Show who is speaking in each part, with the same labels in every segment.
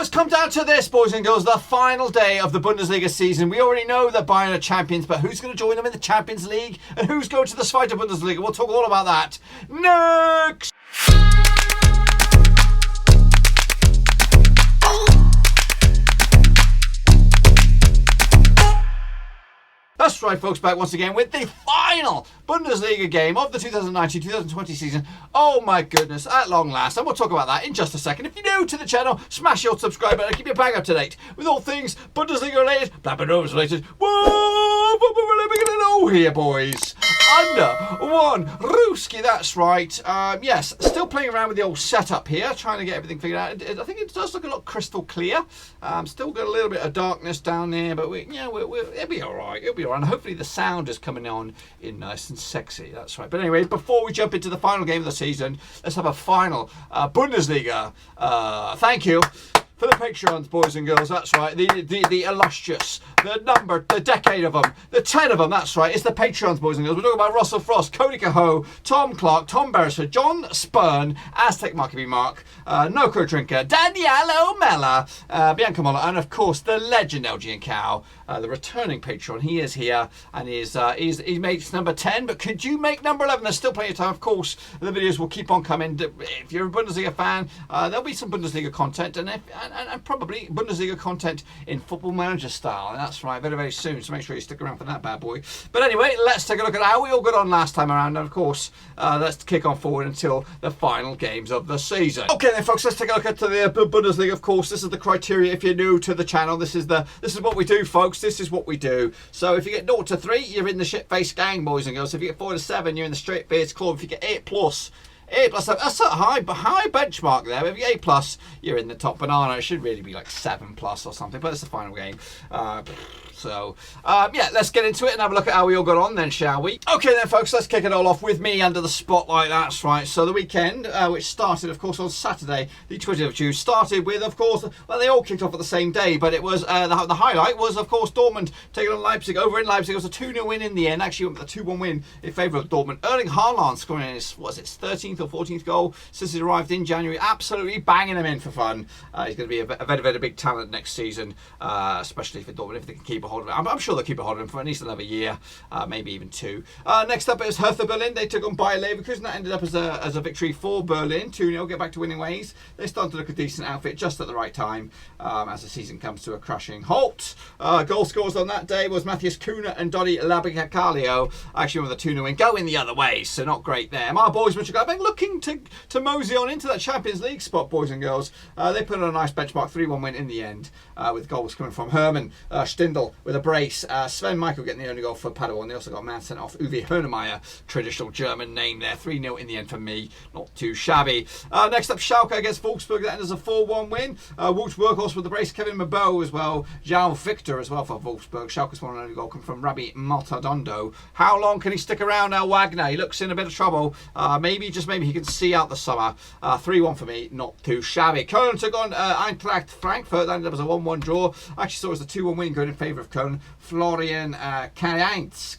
Speaker 1: It's come down to this, boys and girls, the final day of the Bundesliga season. We already know that Bayern are champions, but who's going to join them in the Champions League? And who's going to the Zweite Bundesliga? We'll talk all about that next! That's right, folks, back once again with the final Bundesliga game of the 2019-2020 season. Oh my goodness, at long last. And we'll talk about that in just a second. If you're new to the channel, smash your subscribe button and keep your bang up to date with all things Bundesliga related, Blabbernovas related. Whoa, what we're living in an O here, boys. Under one Ruski, that's right. Yes, still playing around with the old setup here, trying to get everything figured out. I think it does look a lot crystal clear. Still got a little bit of darkness down there, but it'll be all right. It'll be all right. And hopefully the sound is coming on in nice and sexy. That's right. But anyway, before we jump into the final game of the season, let's have a final Bundesliga. Thank you for the Patreons, boys and girls. That's right. The illustrious, the decade of them, the 10 of them. That's right. It's the Patreons, boys and girls. We're talking about Russell Frost, Cody Cahoe, Tom Clark, Tom Beresford, John Spurn, Aztec Marky Mark, Noco Drinker, Daniel O'Mella, Bianca Molla, and of course the legend LG Cow, the returning Patreon. He is here and he's made number 10. But could you make number 11? There's still plenty of time. Of course, the videos will keep on coming. If you're a Bundesliga fan, there'll be some Bundesliga content, and probably Bundesliga content in Football Manager style. And that's right, very, very soon. So make sure you stick around for that bad boy. But anyway, let's take a look at how we all got on last time around. And of course, let's kick on forward until the final games of the season. Okay then, folks, let's take a look at the Bundesliga. Of course, this is the criteria if you're new to the channel. This is what we do, folks. This is what we do. So if you get 0 to 3, you're in the shit-faced gang, boys and girls. If you get 4 to 7, you're in the straight-faced club. If you get 8 plus, that's a high benchmark there. If you get A+, you're in the top banana. It should really be like 7+ or something, but it's the final game. Yeah, let's get into it and have a look at how we all got on then, shall we? Okay then, folks, let's kick it all off with me under the spotlight. That's right. So the weekend, which started, of course, on Saturday, the 20th of June, started with, of course, well, they all kicked off at the same day, but it was, the highlight was, of course, Dortmund taking on Leipzig. Over in Leipzig, it was a 2-0 win in the end. Actually, went with a 2-1 win in favour of Dortmund. Erling Haaland scoring his, 13th or 14th goal since he arrived in January. Absolutely banging him in for fun. He's going to be a very, very big talent next season, especially for Dortmund, if they can keep a hold of it. I'm sure they'll keep a hold of him for at least another year, maybe even 2. Next up is Hertha Berlin. They took on Bayer Leverkusen. That ended up as a victory for Berlin. 2-0, get back to winning ways. They started to look a decent outfit just at the right time as the season comes to a crashing halt. Goal scorers on that day was Matthias Cunha and Dodi Labicalio. Actually with a 2-0 win, going the other way, so not great there. My boys, Mönchengladbach, looking to mosey on into that Champions League spot, boys and girls. They put on a nice benchmark, 3-1 win in the end, with goals coming from Hermann Stindl with a brace. Sven Michael getting the only goal for Paderborn. They also got a man sent off, Uwe Hörnemeyer, traditional German name there. 3-0 in the end for me, not too shabby. Next up, Schalke against Wolfsburg. That ends as a 4-1 win. Wolfsburg also with the brace, Kevin Mabo as well, João Victor as well for Wolfsburg. Schalke's one and only goal come from Rabbi Maltadondo. How long can he stick around now, Wagner? He looks in a bit of trouble. Maybe, just maybe, he can see out the summer. 3-1 for me, not too shabby. Köln took on Eintracht Frankfurt. That ended up as a 1-1 draw. I actually saw it as a 2-1 win going in favour of Köln. Florian Kainz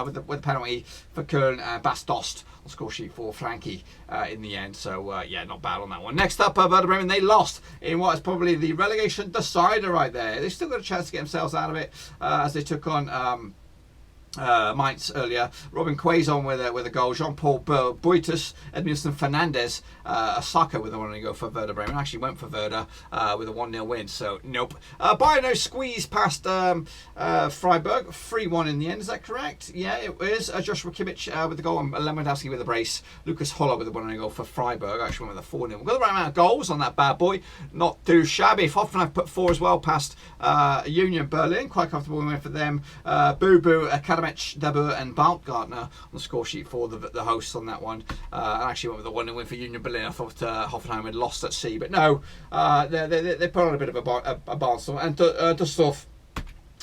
Speaker 1: with the penalty for Köln. Bastost on score sheet for Frankie in the end. So yeah, not bad on that one. Next up, Werder Bremen. They lost in what is probably the relegation decider right there. They still got a chance to get themselves out of it as they took on Mainz earlier. Robin Quaison with a goal. Jean-Paul Boitus, Edmilson Fernandez, Osaka with a 1-0 goal for Werder Bremen. Actually went for Werder with a 1-0 win, so nope. Bayern squeezed past Freiburg, 3-1 in the end. Is that correct? Yeah, it is. Joshua Kimmich with the goal, and Lewandowski with a brace. Lucas Holler with a 1-0 goal for Freiburg. Actually went with a 4-0. We've got the right amount of goals on that bad boy. Not too shabby. Hoffenheim put 4 as well past Union Berlin. Quite comfortable win for them. Boo Boo Academy Debut and Baumgartner on the score sheet for the hosts on that one. And actually went with a 1-0 win for Union Berlin. I thought Hoffenheim had lost at sea, but no, they put on a bit of a barnstorm. And Düsseldorf,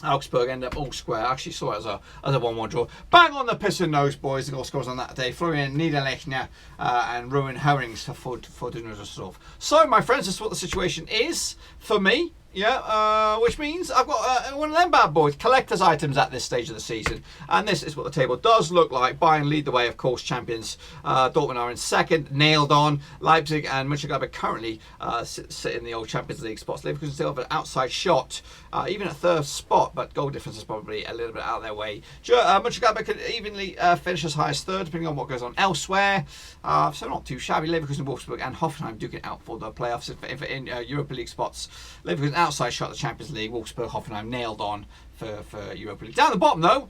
Speaker 1: Augsburg end up all square. I actually saw it as a 1-1 draw. Bang on the piss and nose, boys. The goal scorers on that day: Florian Niederlechner and Rowan Herrings for Fortuna Düsseldorf. So, my friends, this is what the situation is for me. which means I've got one of them bad boys, collector's items at this stage of the season. And this is what the table does look like. Bayern lead the way, of course, champions. Dortmund are in second, nailed on. Leipzig and Mönchengladbach currently sit in the old Champions League spots. Leverkusen still have an outside shot, even at third spot, but goal difference is probably a little bit out of their way. Mönchengladbach could evenly finish as high as third, depending on what goes on elsewhere. So not too shabby. Leverkusen, Wolfsburg and Hoffenheim do get out for the playoffs in Europa League spots. Leverkusen outside shot the Champions League. Wolfsburg, Hoffenheim nailed on for Europa League. Down the bottom though,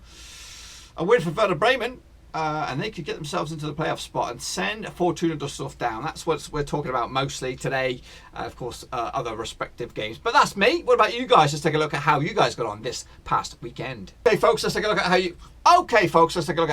Speaker 1: a win for Werder Bremen, and they could get themselves into the playoff spot and send Fortuna Düsseldorf down. That's what we're talking about mostly today. Of course, other respective games. But that's me. What about you guys? Let's take a look at how you guys got on this past weekend. Okay, folks, let's take a look at how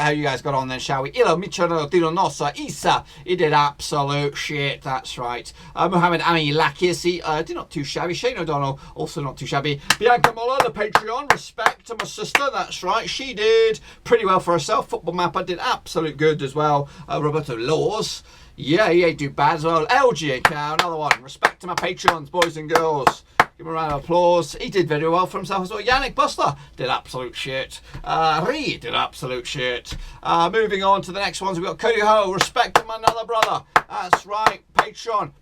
Speaker 1: you guys got on then, shall we? Ilo Michano Dino Nossa Isa. He did absolute shit, that's right. Mohamed Ami Lakisi did not too shabby. Shane O'Donnell, also not too shabby. Bianca Muller, the Patreon, respect to my sister, that's right. She did pretty well for herself. Football Mapper did absolute good as well. Roberto Laws, yeah, he ain't too bad as well. LG Cow, another one. Respect to my Patreons, boys and girls. Give him a round of applause. He did very well for himself as well. Yannick Buster did absolute shit. Reed did absolute shit. Moving on to the next ones, we've got Cody Ho. Respect to my another brother. That's right. Patreon.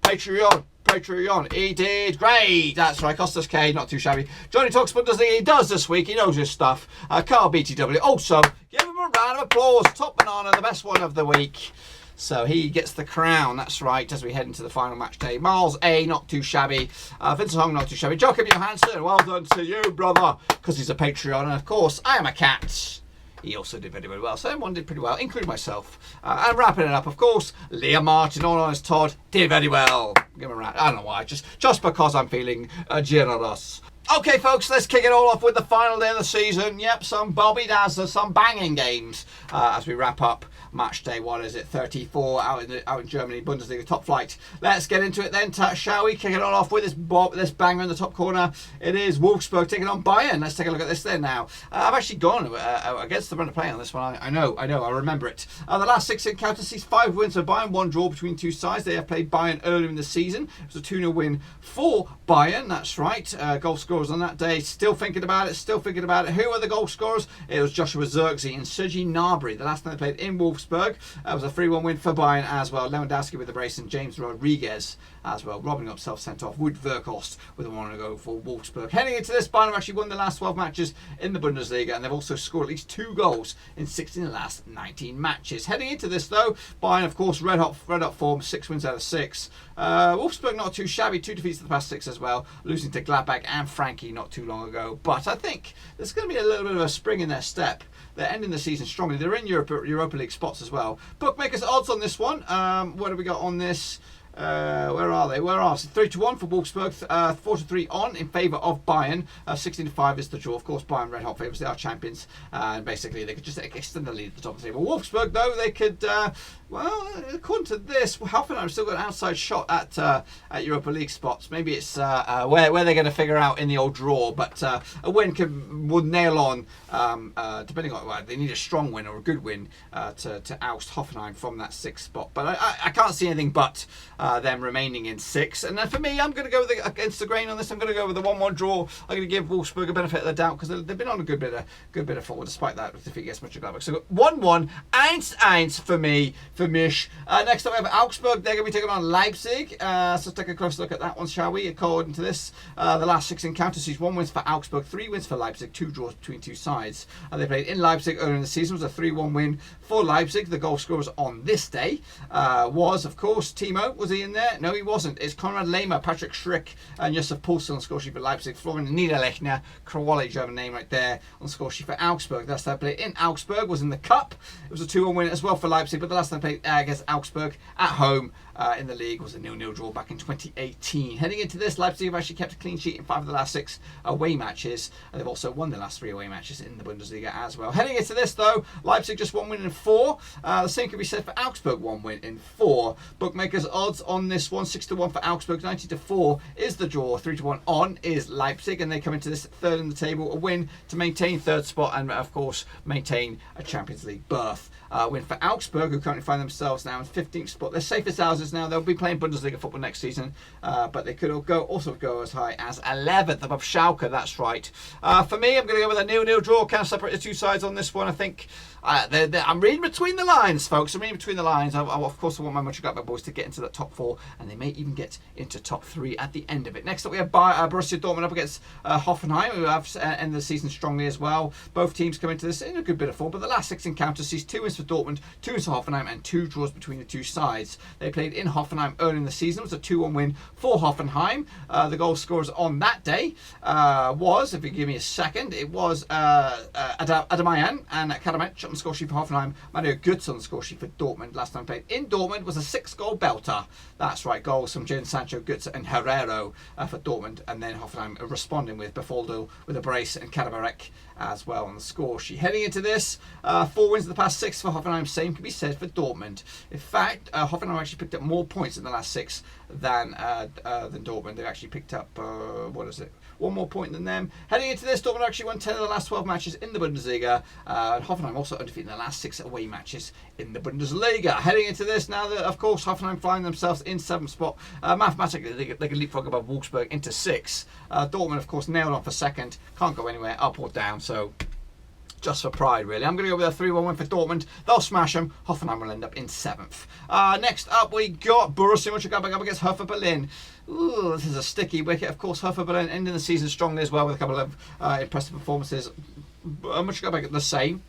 Speaker 1: He did great. That's right. Costas K, not too shabby. Johnny talks Bundesliga. He does this week. He knows his stuff. Carl BTW. Also, give him a round of applause. Top Banana, the best one of the week. So he gets the crown, that's right, as we head into the final match day. Miles A, not too shabby. Vincent Hong, not too shabby. Jacob Johansson, well done to you, brother, because he's a Patreon. And of course, I am a cat. He also did very, very well. So everyone did pretty well, including myself. And wrapping it up, of course, Liam Martin, all honest Todd, did very well. Give him a round. I don't know why, just because I'm feeling generous. Okay, folks, let's kick it all off with the final day of the season. Yep, some Bobby Dazzler, some banging games as we wrap up match day. What is it? 34 out in Germany, Bundesliga top flight. Let's get into it then, shall we? Kick it all off with this banger in the top corner. It is Wolfsburg taking on Bayern. Let's take a look at this then now. I've actually gone against the run of play on this one. I know, I remember it. The last 6 encounters sees 5 wins for Bayern, 1 draw between two sides. They have played Bayern earlier in the season. It was a 2-0 win for Bayern, that's right. Goal scorers on that day, still thinking about it. Who are the goal scorers? It was Joshua Zirkzee and Sergi Gnabry. The last time they played in Wolfsburg, it was a 3-1 win for Bayern as well. Lewandowski with the brace and James Rodriguez as well. Robin himself sent off. Wood Verkost with a 1 to go for Wolfsburg. Heading into this, Bayern have actually won the last 12 matches in the Bundesliga, and they've also scored at least 2 goals in 16 of the last 19 matches. Heading into this though, Bayern of course red hot form, 6 wins out of 6. Wolfsburg not too shabby, 2 defeats in the past 6 as well, losing to Gladbach and Frankie not too long ago. But I think there's going to be a little bit of a spring in their step. They're ending the season strongly. They're in Europa League spots as well. Bookmakers odds on this one. What have we got on this? Where are they? 3-1 for Wolfsburg, 4-3 on in favour of Bayern. 16-5 is the draw. Of course, Bayern red hot favourites. They are champions, and basically they could just extend the lead at the top of the table. Wolfsburg, though, they could. Well, according to this, Hoffenheim still got an outside shot at Europa League spots. Maybe it's where they're going to figure out in the old draw. But a win would nail on, depending on, well, they need a strong win or a good win to oust Hoffenheim from that 6th spot. But I can't see anything but them remaining in 6. And then for me, I'm going to go against the grain on this. I'm going to go with a 1-1 draw. I'm going to give Wolfsburg a benefit of the doubt because they've been on a good bit of forward despite that defeat against Mönchengladbach. So 1-1, 1-1 for me. Next up we have Augsburg. They're going to be taking on Leipzig. So let's take a close look at that one, shall we? According to this, the last 6 encounters sees 1 wins for Augsburg, 3 wins for Leipzig, 2 draws between 2 sides. They played in Leipzig earlier in the season. It was a 3-1 win for Leipzig. The goal scorers on this day was, of course, Timo. Was he in there? No, he wasn't. It's Konrad Lehmer, Patrick Schrick, and Josef Poulsen on score sheet for Leipzig. Florian Niederlechner, quality German name right there, on score sheet for Augsburg. Last time played in Augsburg was in the Cup. It was a 2-1 win as well for Leipzig, but the last time played against Augsburg at home in the league was a 0-0 draw back in 2018. Heading into this, Leipzig have actually kept a clean sheet in 5 of the last 6 away matches, and they've also won the last 3 away matches in the Bundesliga as well. Heading into this though, Leipzig just 1 win in 4. The same can be said for Augsburg, 1 win in 4. Bookmakers odds on this one, 6-1 for Augsburg, 90-4 is the draw, 3-1 on is Leipzig, and they come into this 3rd in the table, a win to maintain 3rd spot and of course maintain a Champions League berth. Win for Augsburg, who currently find themselves now in 15th spot. Their safest hours chances now. They'll be playing Bundesliga football next season, but they could also go as high as 11th above Schalke. That's right. For me, I'm going to go with a 0-0 draw. Kind of separate the two sides on this one. I think I'm reading between the lines, folks. I'm reading between the lines. Of course, I want my Mönchengladbach boys to get into that top 4, and they may even get into top 3 at the end of it. Next up, we have Borussia Dortmund up against Hoffenheim, who have ended the season strongly as well. Both teams come into this in a good bit of form, but the last 6 encounters sees 2 wins for Dortmund, 2 wins for Hoffenheim, and 2 draws between the two sides. They played in Hoffenheim early in the season. It was a 2-1 win for Hoffenheim. The goal scorers on that day was, if you give me a second, it was Adamayan and Karadzic on the score sheet for Hoffenheim. Mario Götze on the score sheet for Dortmund. Last time played in Dortmund was a 6-goal belter. That's right, goals from Jadon Sancho, Götze and Herrero for Dortmund, and then Hoffenheim responding with Baffoldo with a brace and Karadzic as well on the score sheet. Heading into this, 4 wins in the past 6 for Hoffenheim. Same can be said for Dortmund. In fact, Hoffenheim actually picked up more points in the last 6 than Dortmund. They've actually picked up, 1 more point than them. Heading into this, Dortmund actually won 10 of the last 12 matches in the Bundesliga. And Hoffenheim also undefeated in the last 6 away matches in the Bundesliga. Heading into this, now that, of course, Hoffenheim find themselves in 7th spot. Mathematically, they can leapfrog above Wolfsburg into 6th. Dortmund, of course, nailed on for 2nd. Can't go anywhere, up or down, so just for pride, really. I'm going to go with a 3-1 win for Dortmund. They'll smash them. Hoffenheim will end up in 7th. Next up, we got Borussia Mönchengladbach up against Hertha Berlin. Ooh, this is a sticky wicket. Of course, Hertha Berlin ending the season strongly as well with a couple of impressive performances. Mönchengladbach the same.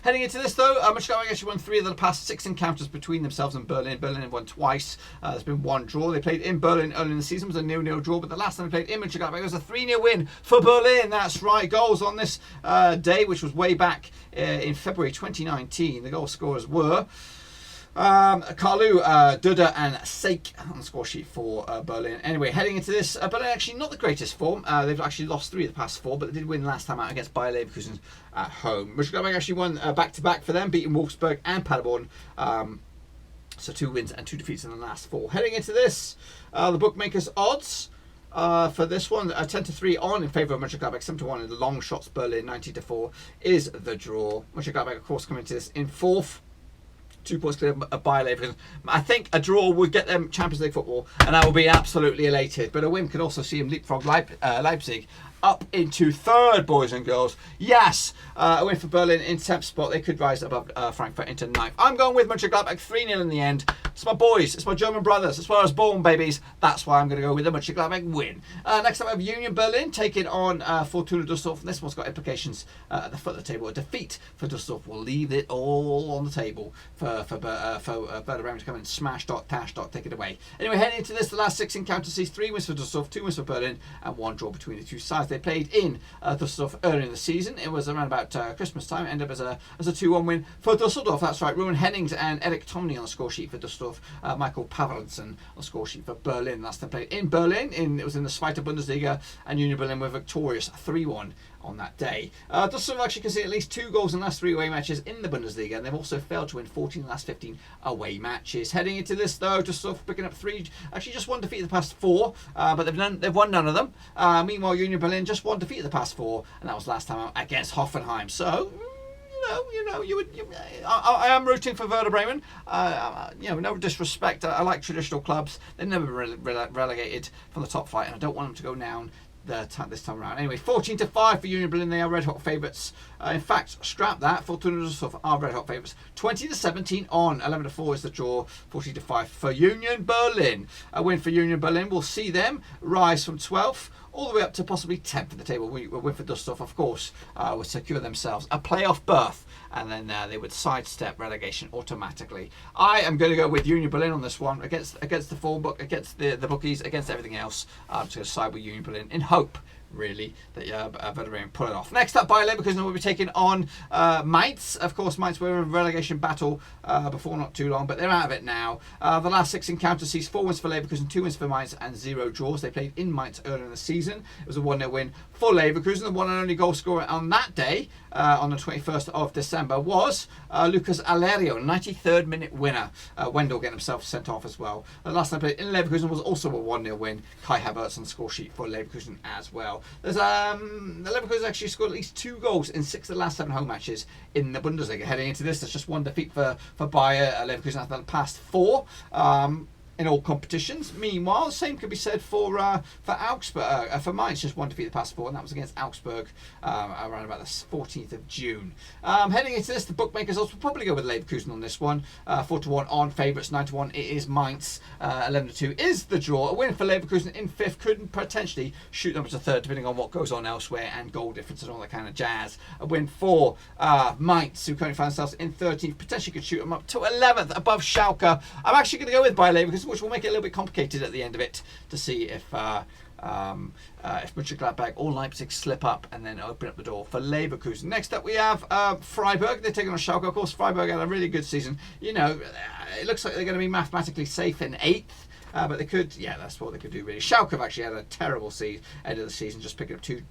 Speaker 1: Heading into this though, Mönchengladbach actually won 3 of the past 6 encounters between themselves and Berlin. Berlin have won twice. There's been 1 draw. They played in Berlin early in the season. It was a 0-0 draw, but the last time they played in Mönchengladbach, it was a 3-0 win for Berlin. That's right. Goals on this day, which was way back in February 2019. The goal scorers were Carlu, Duda and Seik on the score sheet for Berlin. Anyway, heading into this, Berlin actually not the greatest form. They've actually lost 3 of the past 4, but they did win last time out against Bayer Leverkusen at home. Mönchengladbach actually won back-to-back for them, beating Wolfsburg and Paderborn. So 2 wins and 2 defeats in the last 4. Heading into this, the bookmakers' odds for this one, 10-3 on in favour of Mönchengladbach, 7-1 in the long shots. Berlin 90-4 is the draw. Mönchengladbach, of course, coming into this in 4th. 2 points clear of Bayer Leverkusen. I think a draw would get them Champions League football, and I will be absolutely elated. But a win could also see them leapfrog Leipzig up into 3rd, boys and girls. Yes, a win for Berlin in 10th spot. They could rise above Frankfurt into 9th. I'm going with Mönchengladbach 3-0 in the end. It's my boys. It's my German brothers. It's where I was born, babies. That's why I'm going to go with the Mönchengladbach win. Next up, I have Union Berlin taking on Fortuna Düsseldorf. This one's got implications at the foot of the table. A defeat for Düsseldorf will leave it all on the table for Werder Bremen to come and smash take it away. Anyway, heading into this, the last 6 encounters sees 3 wins for Düsseldorf, 2 wins for Berlin, and 1 draw between the two sides. They played in Düsseldorf earlier in the season. It was around about Christmas time. It ended up as a 2-1 win for Düsseldorf. That's right. Ruben Hennings and Eric Tomny on the score sheet for Düsseldorf. Michael Pavlensen on the score sheet for Berlin. Last time played in Berlin. It was in the Zweite Bundesliga, and Union Berlin were victorious 3-1 on that day. Düsseldorf actually conceded at least 2 goals in the last 3 away matches in the Bundesliga, and they've also failed to win 14 of the last 15 away matches. Heading into this though, Düsseldorf picking up 3, actually just 1 defeat in the past 4, but they've won none of them. Meanwhile, Union Berlin just 1 defeat in the past 4, and that was last time out against Hoffenheim. So I am rooting for Werder Bremen. No disrespect. I like traditional clubs. They've never been relegated from the top flight, and I don't want them to go down this time around. Anyway, 14-5 for Union Berlin. They are red hot favourites. In fact, scrap that. Fortuna Düsseldorf are red hot favourites. 20-17 on. 11-4 is the draw. 14-5 for Union Berlin. A win for Union Berlin will see them rise from 12th all the way up to possibly 10th of the table. A win for Düsseldorf, of course, would secure themselves a playoff berth, and then they would sidestep relegation automatically. I am going to go with Union Berlin on this one, against the form book, against the bookies, against everything else. I'm just going to side with Union Berlin in hope, really, that Werder Bremen pull it off. Next up, Bayer Leverkusen will be taking on Mainz. Of course, Mainz were in a relegation battle before not too long, but they're out of it now. The last 6 encounters sees 4 wins for Leverkusen, 2 wins for Mainz, and 0 draws. They played in Mainz earlier in the season. It was a 1-0 win for Leverkusen. The one and only goal scorer on that day, on the 21st of December, was Lucas Alerio, 93rd minute winner. Wendell getting himself sent off as well. The last time played in Leverkusen was also a 1-0 win. Kai Havertz on the score sheet for Leverkusen as well. well. There's the Leverkusen actually scored at least 2 goals in 6 of the last 7 home matches in the Bundesliga. Heading into this, there's just 1 defeat for Bayern. Leverkusen have the past 4. In all competitions. Meanwhile, the same could be said for Augsburg, for Mainz, just 1 defeat the past 4, and that was against Augsburg around about the 14th of June. Heading into this, the bookmakers also probably go with Leverkusen on this one. 4-1 on favourites, 9-1 it is Mainz, 11-2 is the draw. A win for Leverkusen in 5th could potentially shoot them up to 3rd, depending on what goes on elsewhere and goal difference and all that kind of jazz. A win for Mainz, who currently find themselves in 13th, potentially could shoot them up to 11th above Schalke. I'm actually going to go with Bayer Leverkusen, which will make it a little bit complicated at the end of it to see if Mönchengladbach or Leipzig slip up and then open up the door for Leverkusen. Next up we have Freiburg. They're taking on Schalke. Of course, Freiburg had a really good season. You know, it looks like they're going to be mathematically safe in 8th. But they could, yeah, that's what they could do really. Schalke have actually had a terrible end of the season, just picking up two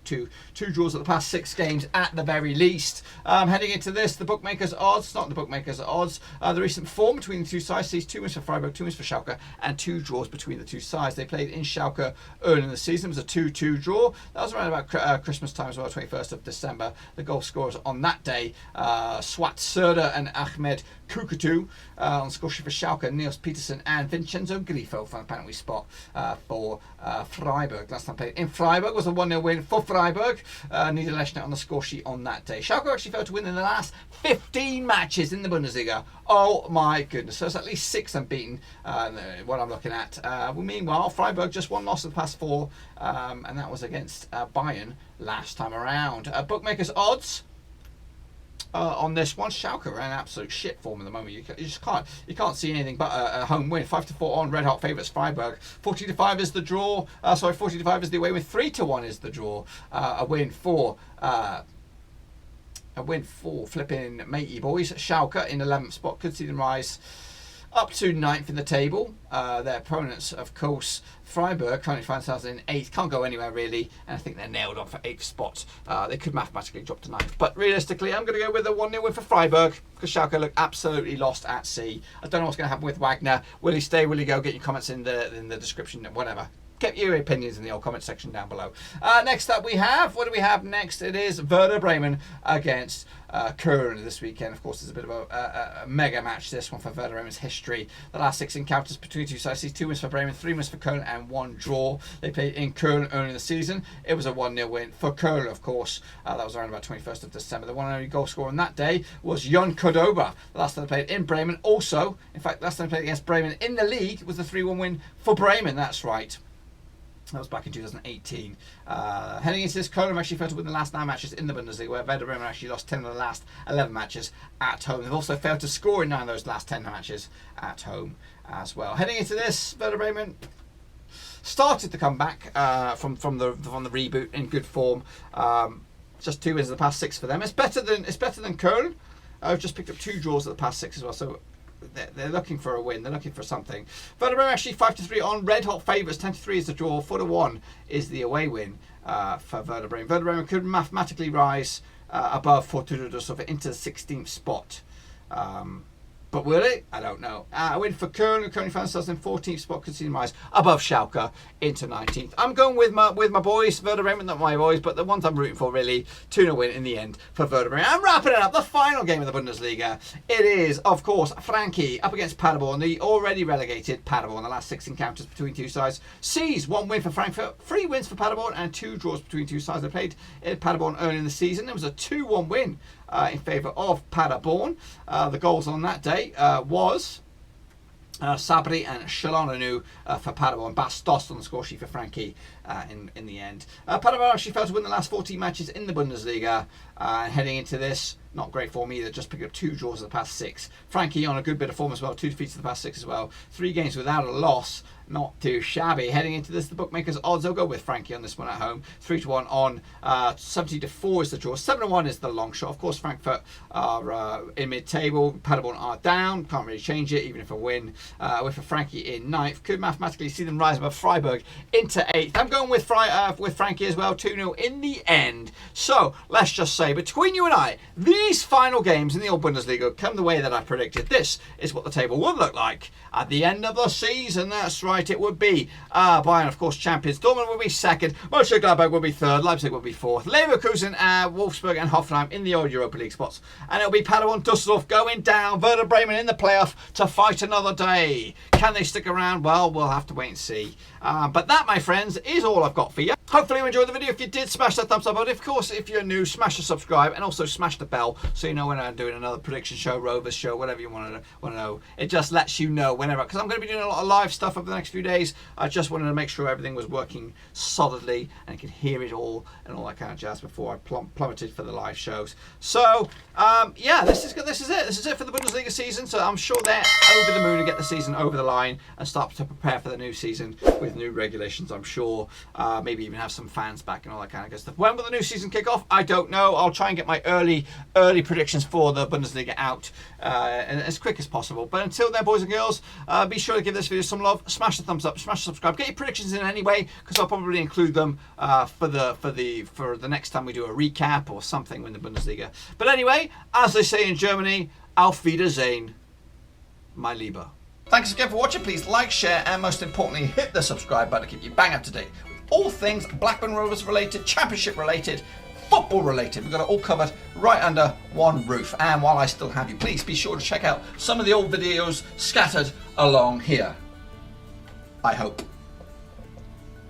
Speaker 1: draws at the past 6 games at the very least. Heading into this, the bookmakers' odds, not the bookmakers' odds, the recent form between the two sides sees 2 wins for Freiburg, 2 wins for Schalke, and 2 draws between the two sides. They played in Schalke early in the season. It was a 2-2 draw. That was around about Christmas time as well, 21st of December. The goal scorers on that day, Swat Serda and Ahmed Kukutu. On score sheet for Schalke, Niels Petersen and Vincenzo Grifo from the penalty spot for Freiburg. Last time played in Freiburg was a 1-0 win for Freiburg. Niederlechner on the score sheet on that day. Schalke actually failed to win in the last 15 matches in the Bundesliga. Oh my goodness. So it's at least 6 unbeaten, what I'm looking at. Meanwhile, Freiburg just 1 loss of the past 4, and that was against Bayern last time around. Bookmakers' odds. On this one, Schalke are in absolute shit form at the moment. You just can't see anything but a home win. 5-4 on red hot favourites Freiburg. 40-5 is the draw. 40-5 is the away win. 3-1 is the draw. A win for flipping matey boys. Schalke in 11th spot, could see them rise up to 9th in the table. Their opponents, of course, Freiburg currently find themselves in 8th, can't go anywhere really, and I think they're nailed on for 8th spot. They could mathematically drop to 9th, but realistically I'm going to go with a 1-0 win for Freiburg, because Schalke look absolutely lost at sea. I don't know what's going to happen with Wagner. Will he stay, will he go? Get your comments in the description, whatever. Get your opinions in the old comment section down below. Next up we have, what do we have next? It is Werder Bremen against Köln this weekend. Of course, there's a bit of a mega match, this one, for Werder Bremen's history. The last 6 encounters between the two sides see 2 wins for Bremen, 3 wins for Köln, and 1 draw. They played in Köln early in the season. It was a 1-0 win for Köln, of course. That was around about 21st of December. The one and only goal scorer on that day was Jon Cordoba. The last time they played in Bremen, also, in fact, last time they played against Bremen in the league was the 3-1 win for Bremen. That's right. That was back in 2018. Heading into this, Köln have actually failed to win the last 9 matches in the Bundesliga, where Werder Bremen actually lost 10 of the last 11 matches at home. They've also failed to score in 9 of those last 10 matches at home as well. Heading into this, Werder Bremen started to come back from the reboot in good form. Just 2 wins in the past 6 for them. It's better than Köln. I've just picked up 2 draws at the past 6 as well. So they're looking for a win. They're looking for something. Werder Bremen actually 5-3 on red hot favourites. 10-3 is the draw. 4-1 is the away win for Werder Bremen. Werder Bremen could mathematically rise above Fortuna Düsseldorf into the 16th spot. But will it? I don't know. A win for Köln, who currently find themselves in 14th spot, conceding rise above Schalke into 19th. I'm going with my boys, Werder Bremen, not my boys, but the ones I'm rooting for really. 2-0 win in the end for Werder Bremen. I'm wrapping it up. The final game of the Bundesliga. It is, of course, Frankie up against Paderborn, the already relegated Paderborn. The last 6 encounters between two sides sees 1 win for Frankfurt, 3 wins for Paderborn, and 2 draws between two sides. They played in Paderborn early in the season. It was a 2-1 win in favour of Paderborn. The goals on that day was Sabri and Shalonanu for Paderborn. Bastos on the score sheet for Frankie in the end. Paderborn actually failed to win the last 14 matches in the Bundesliga. Heading into this, not great form either, just picked up 2 draws of the past 6. Frankie on a good bit of form as well, 2 defeats of the past 6 as well. 3 games without a loss, not too shabby. Heading into this, the bookmakers' odds, I'll go with Frankie on this one at home. 3-1 on, 70-4 is the draw, 7-1 is the long shot. Of course, Frankfurt are in mid-table, Paderborn are down, can't really change it, even if a win. With Frankie in 9th, could mathematically see them rise above Freiburg into 8th. I'm going with Frankie as well, 2-0 in the end. So, let's just say, between you and I, the these final games in the old Bundesliga come the way that I predicted, this is what the table would look like at the end of the season. That's right, it would be Bayern, of course, champions. Dortmund would be second. Mönchengladbach would be third. Leipzig would be fourth. Leverkusen, Wolfsburg and Hoffenheim in the old Europa League spots. And it'll be Paderborn, Düsseldorf going down. Werder Bremen in the playoff to fight another day. Can they stick around? Well, we'll have to wait and see. But that, my friends, is all I've got for you. Hopefully you enjoyed the video. If you did, smash that thumbs up button. Of course, if you're new, smash the subscribe and also smash the bell so you know when I'm doing another prediction show, Rovers show, whatever you want to know. It just lets you know whenever, because I'm going to be doing a lot of live stuff over the next few days. I just wanted to make sure everything was working solidly and you could hear it all and all that kind of jazz before I plummeted for the live shows. So yeah, this is it. This is it for the Bundesliga season. So I'm sure they're over the moon to get the season over the line and start to prepare for the new season with new regulations. I'm sure maybe even have some fans back and all that kind of good stuff. When will the new season kick off? I don't know. I'll try and get my early predictions for the Bundesliga out as quick as possible. But until then, boys and girls, be sure to give this video some love. Smash the thumbs up, smash the subscribe. Get your predictions in anyway, because I'll probably include them for the next time we do a recap or something in the Bundesliga. But anyway, as they say in Germany, Auf Wiedersehen, my Lieber. Thanks again for watching. Please like, share, and most importantly, hit the subscribe button to keep you bang up to date with all things Blackburn Rovers related, Championship related, football related. We've got it all covered right under one roof. And while I still have you, please be sure to check out some of the old videos scattered along here. I hope.